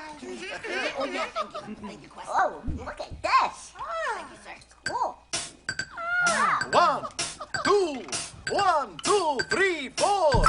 Oh, yeah, thank you. Thank you, Quest. Oh, look at this. Thank you, sir. Cool. 1, 2, 1, 2, 3, 4.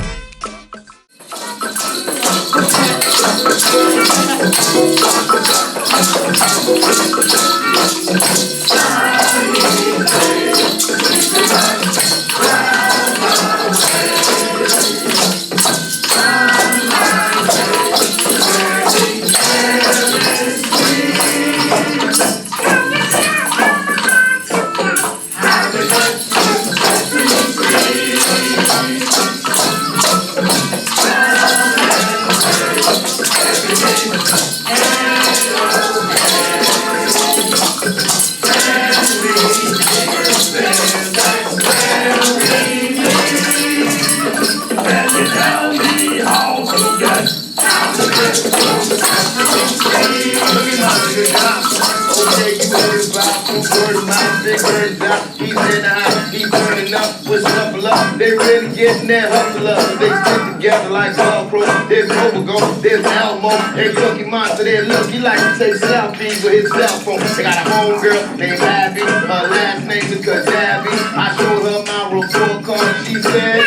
They really getting that hustle up. They stick together like Pro. There's Overgo, there's Alamo, and Cookie Monster. There, look, he like to take selfies with his cell phone. They got a homegirl named Abby. Her last name is Kajabi. I showed her my report card and she said,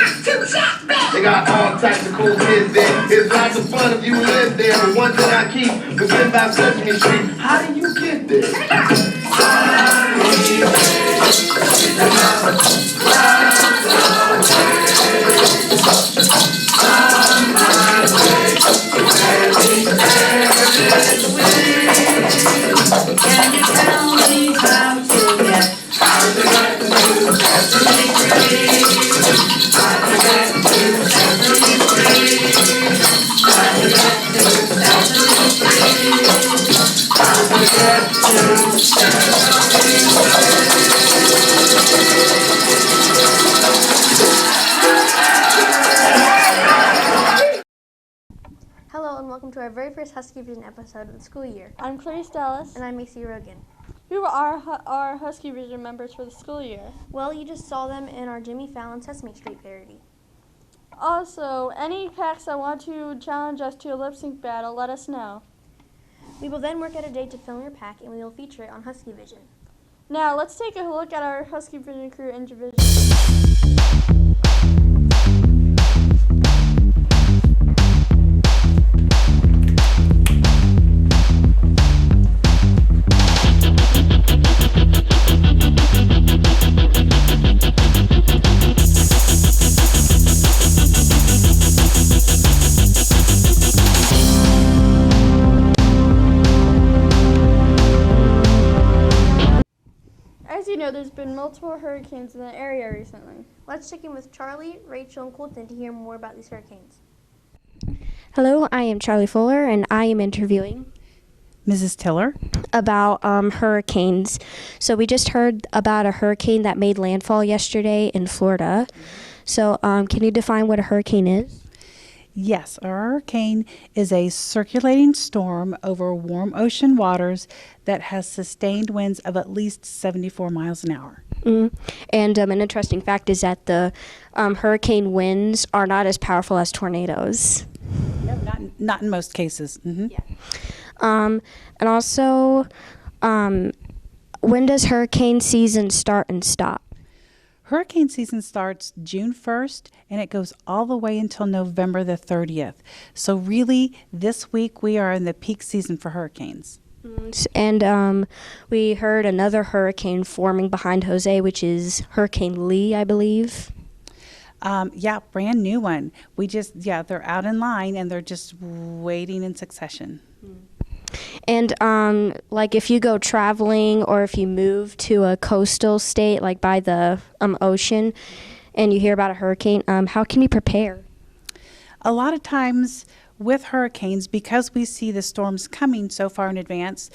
they got all types of cool kids there. It's lots of fun if you live there. But one thing I keep forgetting about Sesame Street. How do you get there? Hello and welcome to our very first Husky Vision episode of the school year. I'm Clarice Dallas. And I'm Macy Rogan. Who are our Husky Vision members for the school year? Well, you just saw them in our Jimmy Fallon Sesame Street parody. Also, any packs that want to challenge us to a lip sync battle, let us know. We will then work out a date to film your pack and we will feature it on Husky Vision. Now, let's take a look at our Husky Vision crew in division. As you know, there's been multiple hurricanes in the area recently. Let's check in with Charlie, Rachel, and Colton to hear more about these hurricanes. Hello, I am Charlie Fuller, and I am interviewing Mrs. Tiller about hurricanes. So we just heard about a hurricane that made landfall yesterday in Florida. So can you define what a hurricane is? Yes, a hurricane is a circulating storm over warm ocean waters that has sustained winds of at least 74 miles an hour. And an interesting fact is that the hurricane winds are not as powerful as tornadoes. No, not in most cases. Mm-hmm. Yeah. And also, when does hurricane season start and stop? Hurricane season starts June 1st, and it goes all the way until November the 30th. So really, this week we are in the peak season for hurricanes. And we heard another hurricane forming behind Jose, which is Hurricane Lee, I believe. Yeah, brand new one. They're out in line, and they're just waiting in succession. And like if you go traveling or if you move to a coastal state like by the ocean and you hear about a hurricane, how can you prepare? A lot of times with hurricanes, because we see the storms coming so far in advance,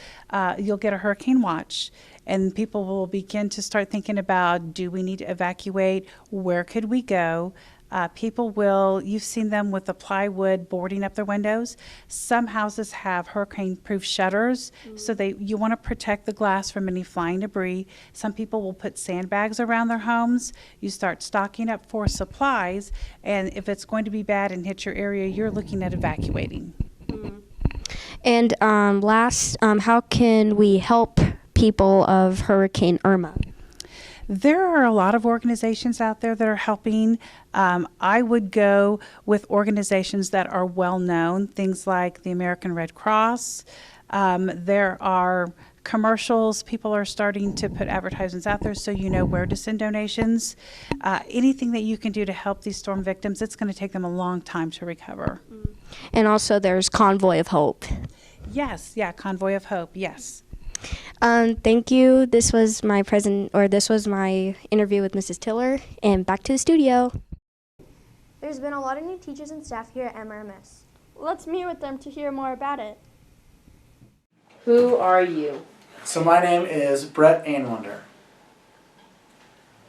you'll get a hurricane watch. And people will begin to start thinking about, do we need to evacuate? Where could we go? You've seen them with the plywood boarding up their windows. Some houses have hurricane-proof shutters, so you want to protect the glass from any flying debris. Some people will put sandbags around their homes. You start stocking up for supplies, and if it's going to be bad and hit your area, you're looking at evacuating. And last, how can we help people of Hurricane Irma? There are a lot of organizations out there that are helping. I would go with organizations that are well known, things like the American Red Cross. There are commercials. People are starting to put advertisements out there so you know where to send donations. Anything that you can do to help these storm victims, it's going to take them a long time to recover. And also there's Convoy of Hope. Yes, yeah, Convoy of Hope, yes. Thank you. This was my interview with Mrs. Tiller, and back to the studio. There's been a lot of new teachers and staff here at MRMS. Let's meet with them to hear more about it. Who are you? So my name is Brett Anwander.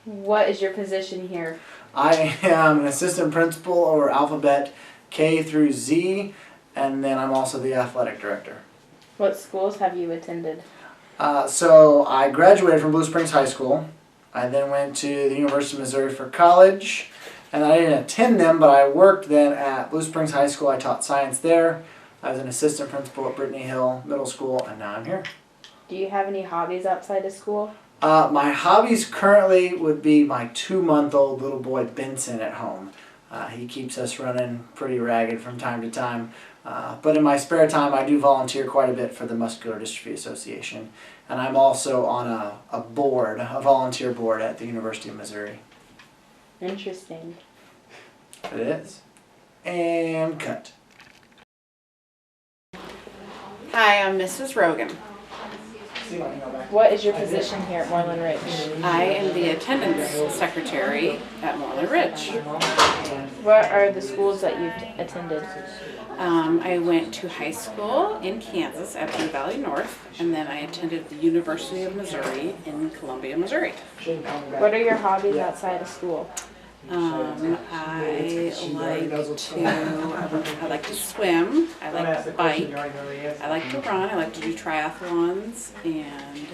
What is your position here? I am an assistant principal over alphabet K through Z, and then I'm also the athletic director. What schools have you attended? So I graduated from Blue Springs High School. I then went to the University of Missouri for college, and I didn't attend them, but I worked then at Blue Springs High School. I taught science there. I was an assistant principal at Brittany Hill Middle School, and now I'm here. Do you have any hobbies outside of school? My hobbies currently would be my 2-month-old little boy Benson at home. He keeps us running pretty ragged from time to time. But in my spare time, I do volunteer quite a bit for the Muscular Dystrophy Association. And I'm also on a board, a volunteer board at the University of Missouri. Interesting. It is. And cut. Hi, I'm Mrs. Rogan. What is your position here at Moreland Ridge? I am the attendance secretary at Moreland Ridge. What are the schools that you've attended? I went to high school in Kansas at Blue Valley North, and then I attended the University of Missouri in Columbia, Missouri. What are your hobbies outside of school? I like to swim, I like to bike, I like to run, I like to do triathlons, and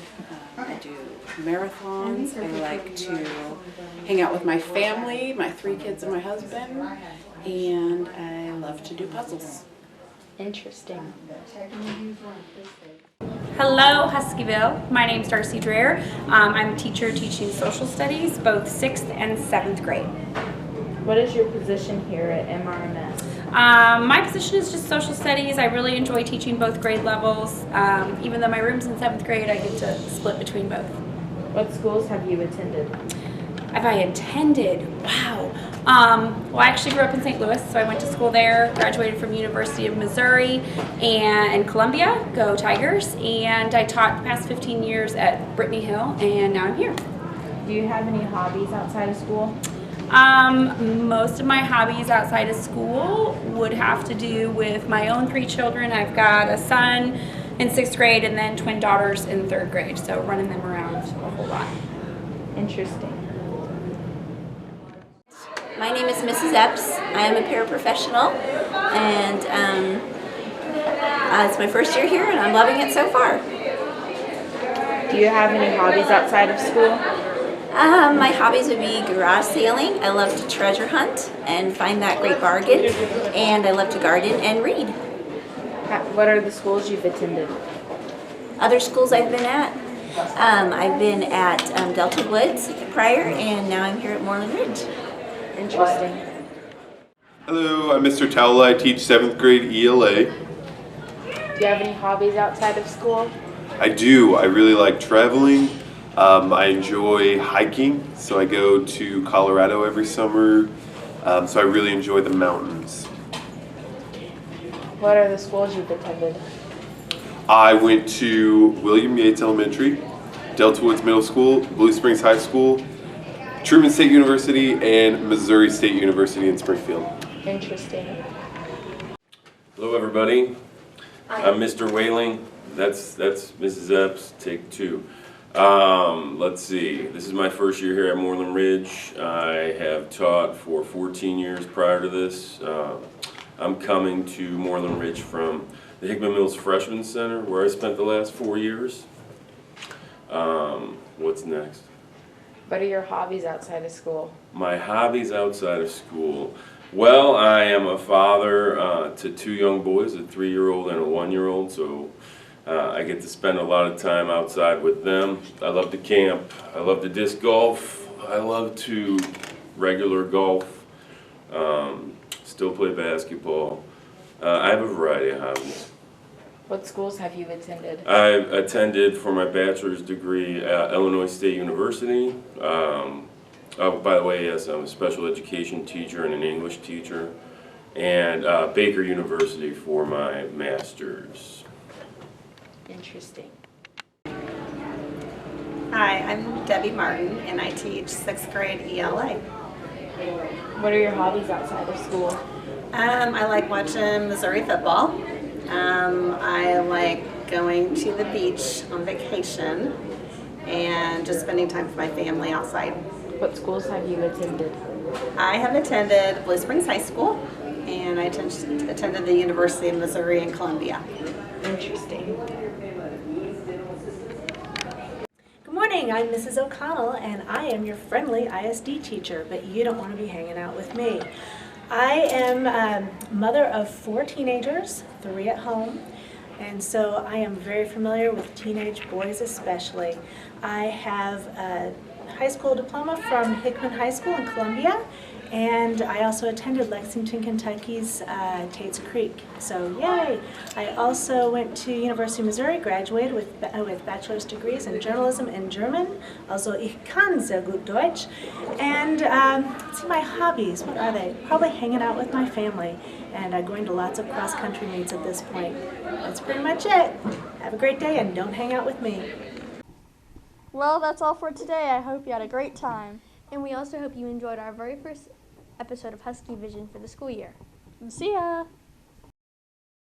I do marathons. I like to hang out with my family, my 3 kids and my husband, and I love to do puzzles. Interesting. Hello, Huskyville. My name is Darcy Dreher. I'm a teacher teaching social studies, both 6th and 7th grade. What is your position here at MRMS? My position is just social studies. I really enjoy teaching both grade levels. Even though my room's in 7th grade, I get to split between both. What schools have you attended? Have I attended? Wow. Well, I actually grew up in St. Louis, so I went to school there, graduated from University of Missouri and Columbia, go Tigers, and I taught the past 15 years at Brittany Hill, and now I'm here. Do you have any hobbies outside of school? Most of my hobbies outside of school would have to do with my own 3 children. I've got a son in 6th grade and then twin daughters in 3rd grade, so running them around a whole lot. Interesting. My name is Mrs. Epps. I am a paraprofessional, and it's my first year here, and I'm loving it so far. Do you have any hobbies outside of school? My hobbies would be garage sailing. I love to treasure hunt and find that great bargain, and I love to garden and read. What are the schools you've attended? Other schools I've been at, I've been at Delta Woods prior, and now I'm here at Moreland Ridge. Interesting. Hello, I'm Mr. Towle. I teach 7th grade ELA. Do you have any hobbies outside of school? I do. I really like traveling. I enjoy hiking, so I go to Colorado every summer. So I really enjoy the mountains. What are the schools you've attended? I went to William Yates Elementary, Delta Woods Middle School, Blue Springs High School, Truman State University, and Missouri State University in Springfield. Interesting. Hello, everybody. I'm Mr. Whaling. That's Mrs. Epps. Take 2. Let's see. This is my first year here at Moreland Ridge. I have taught for 14 years prior to this. I'm coming to Moreland Ridge from the Hickman Mills Freshman Center, where I spent the last 4 years. What's next? What are your hobbies outside of school? My hobbies outside of school. Well, I am a father to 2 young boys, a 3-year-old and a 1-year-old, so I get to spend a lot of time outside with them. I love to camp, I love to disc golf, I love to regular golf, still play basketball. I have a variety of hobbies. What schools have you attended? I attended for my bachelor's degree at Illinois State University. By the way, yes, I'm a special education teacher and an English teacher. And Baker University for my master's. Interesting. Hi, I'm Debbie Martin, and I teach 6th grade ELA. What are your hobbies outside of school? I like watching Missouri football. I like going to the beach on vacation and just spending time with my family outside. What schools have you attended? I have attended Blue Springs High School, and I attended the University of Missouri in Columbia. Interesting. Good morning, I'm Mrs. O'Connell, and I am your friendly ISD teacher, but you don't want to be hanging out with me. I am mother of 4 teenagers, 3 at home, and so I am very familiar with teenage boys especially. I have a high school diploma from Hickman High School in Columbia, and I also attended Lexington, Kentucky's Tate's Creek, so yay! I also went to University of Missouri, graduated with bachelor's degrees in journalism and German, also ich kann sehr gut Deutsch, and let's see, my hobbies, what are they? Probably hanging out with my family, and going to lots of cross-country meets at this point. That's pretty much it. Have a great day, and don't hang out with me. Well, that's all for today. I hope you had a great time. And we also hope you enjoyed our very first episode of Husky Vision for the school year. See ya!